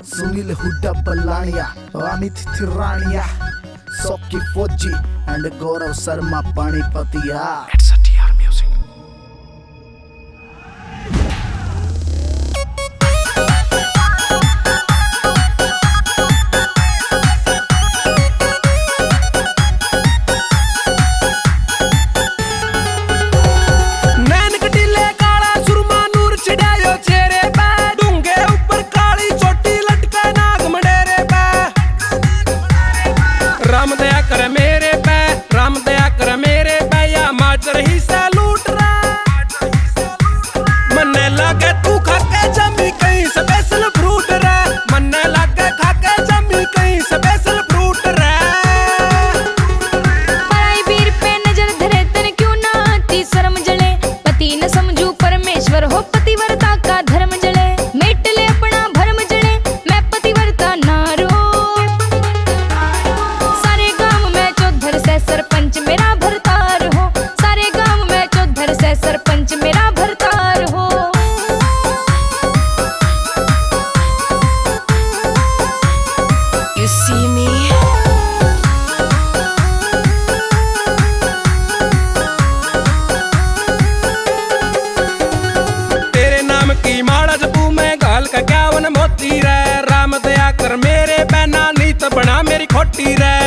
सुनील हुड्डा बल्लानिया, अमित थिरानिया, सौकी फौजी एंड गौरव शर्मा पानीपतिया। राम दया कर मेरे पे, राम दया कर मेरे पे, या माचर ही से लूट रहा। मन्ने लागे तू खाके जमी कहीं स्पेशल फ्रूट रे, मन्ने लागे खाके जमी कहीं स्पेशल फ्रूट रे। पराई वीर पे नजर धरे तन क्यों ना आती शर्म जले, पति न समझू परमेश्वर हो पतिव्रता का धर्म जले। मिट ले अपना भरम जले, मैं पतिव्रता नारो। सरपंच मेरा भरतार हो, सारे गांव में चौधर से सरपंच मेरा भरतार हो। You see me? तेरे नाम की माला जपू मैं गाल का 51 मोती रे। राम दया कर मेरे बैना नीत बना मेरी खोटी रे।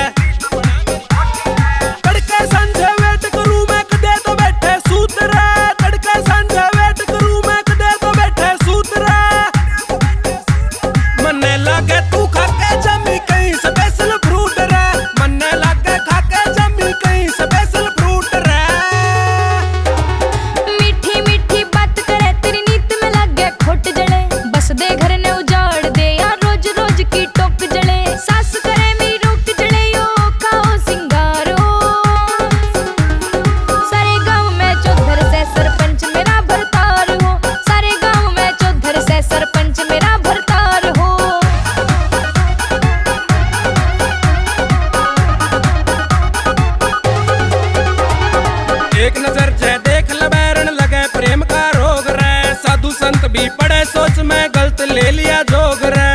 एक नजर जय देख लबैरण लगे प्रेम का रोग रे। साधु संत भी पड़े सोच में गलत ले लिया जोग रे।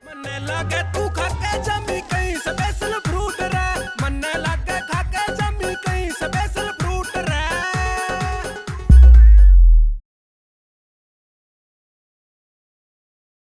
मन्ने लागे तू